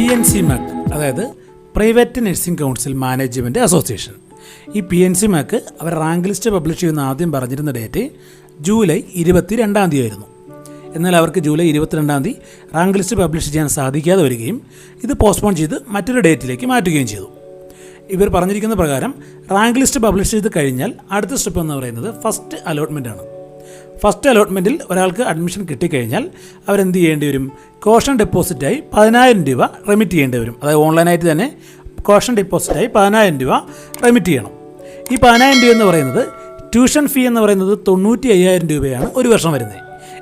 PNC MAC അതായത് private nursing council management association. ഈ PNC MAC അവർ rank list publish ചെയ്യുന്ന ആദ്യം പറഞ്ഞിരുന്ന ഡേറ്റ് ജൂലൈ 22 ആയിരുന്നു. എന്നാൽ അവർക്ക് ജൂലൈ 22 റാങ്ക് ലിസ്റ്റ് പബ്ലിഷ് ചെയ്യാൻ സാധിക്കാതെ വരികയും ഇത് പോസ്റ്റ്പോൺ ചെയ്ത് മറ്റൊരു ഡേറ്റിലേക്ക് മാറ്റുകയും ചെയ്തു. ഇവർ പറഞ്ഞിരിക്കുന്ന പ്രകാരം റാങ്ക് ലിസ്റ്റ് പബ്ലിഷ് ചെയ്ത് കഴിഞ്ഞാൽ അടുത്ത സ്റ്റെപ്പ് എന്ന് പറയുന്നത് ഫസ്റ്റ് അലോട്ട്മെൻ്റ് ആണ്. ഫസ്റ്റ് അലോട്ട്മെൻറ്റിൽ ഒരാൾക്ക് അഡ്മിഷൻ കിട്ടിക്കഴിഞ്ഞാൽ അവരെന്ത് ചെയ്യേണ്ടി വരും? കോഷൻ ഡെപ്പോസിറ്റായി 10,000 രൂപ റെമിറ്റ് ചെയ്യേണ്ടി വരും. അതായത് ഓൺലൈനായിട്ട് തന്നെ കോഷൻ ഡെപ്പോസിറ്റായി 10,000 രൂപ റെമിറ്റ് ചെയ്യണം. ഈ 10,000 രൂപ എന്ന് പറയുന്നത് ട്യൂഷൻ ഫീ എന്ന് പറയുന്നത് 95,000 രൂപയാണ് ഒരു വർഷം വരുന്നത്.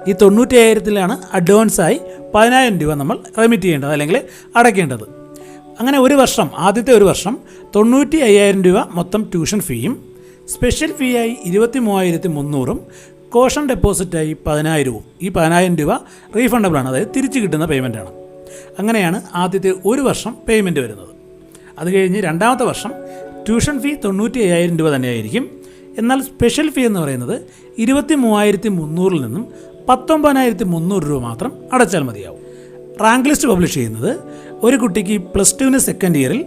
ഈ 95,000-ലാണ് അഡ്വാൻസായി 10,000 രൂപ നമ്മൾ റെമിറ്റ് ചെയ്യേണ്ടത് അല്ലെങ്കിൽ അടയ്ക്കേണ്ടത്. അങ്ങനെ ഒരു വർഷം, ആദ്യത്തെ ഒരു വർഷം 95,000 രൂപ മൊത്തം ട്യൂഷൻ ഫീയും സ്പെഷ്യൽ ഫീ ആയി 23,300 കോഷൻ ഡെപ്പോസിറ്റായി 10,000. ഈ 10,000 രൂപ റീഫണ്ടബിളാണ്, അതായത് തിരിച്ചു കിട്ടുന്ന പേയ്മെൻറ്റാണ്. അങ്ങനെയാണ് ആദ്യത്തെ ഒരു വർഷം പേയ്മെൻറ്റ് വരുന്നത്. അത് കഴിഞ്ഞ് രണ്ടാമത്തെ വർഷം ട്യൂഷൻ ഫീ 95,000 രൂപ തന്നെയായിരിക്കും. എന്നാൽ സ്പെഷ്യൽ ഫീ എന്ന് പറയുന്നത് 23,300 നിന്നും 19,300 രൂപ മാത്രം അടച്ചാൽ മതിയാവും. റാങ്ക് ലിസ്റ്റ് പബ്ലിഷ് ചെയ്യുന്നത് ഒരു കുട്ടിക്ക് +2 സെക്കൻഡ് ഇയറിൽ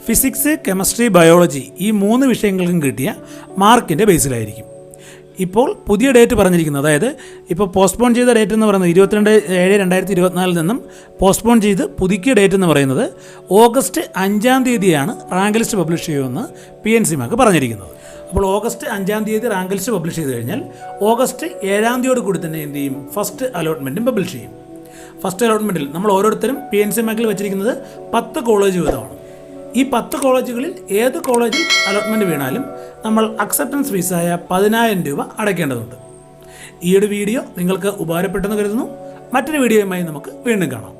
ഫിസിക്സ്, കെമിസ്ട്രി, ബയോളജി ഈ 3 വിഷയങ്ങൾക്കും കിട്ടിയ മാർക്കിൻ്റെ ബേസിലായിരിക്കും. ഇപ്പോൾ പുതിയ ഡേറ്റ് പറഞ്ഞിരിക്കുന്നത്, അതായത് ഇപ്പോൾ പോസ്റ്റ്പോൺ ചെയ്ത ഡേറ്റ് എന്ന് പറയുന്നത് 22/7/2024 നിന്നും പോസ്റ്റ്പോൺ ചെയ്ത് പുതുക്കിയ ഡേറ്റ് എന്ന് പറയുന്നത് ഓഗസ്റ്റ് 5 റാങ്ക് ലിസ്റ്റ് പബ്ലിഷ് ചെയ്യുമെന്ന് PNC MAC പറഞ്ഞിരിക്കുന്നത്. അപ്പോൾ ഓഗസ്റ്റ് 5 റാങ്ക് ലിസ്റ്റ് പബ്ലിഷ് ചെയ്ത് കഴിഞ്ഞാൽ ഓഗസ്റ്റ് 7 കൂടി തന്നെ എന്ത് ചെയ്യും? ഫസ്റ്റ് അലോട്ട്മെൻറ്റും പബ്ലിഷ് ചെയ്യും. ഫസ്റ്റ് അലോട്ട്മെൻറ്റിൽ നമ്മൾ ഓരോരുത്തരും PNC MACൽ വെച്ചിരിക്കുന്നത് 10 കോളേജ് വീതമാണ്. ഈ 10 കോളേജുകളിൽ ഏത് കോളേജിൽ അലോട്ട്മെൻറ്റ് വീണാലും നമ്മൾ അക്സെപ്റ്റൻസ് ഫീസായ 10,000 രൂപ അടയ്ക്കേണ്ടതുണ്ട്. ഈ ഒരു വീഡിയോ നിങ്ങൾക്ക് ഉപകാരപ്പെട്ടെന്ന് കരുതുന്നു. മറ്റൊരു വീഡിയോയുമായി നമുക്ക് വീണ്ടും കാണാം.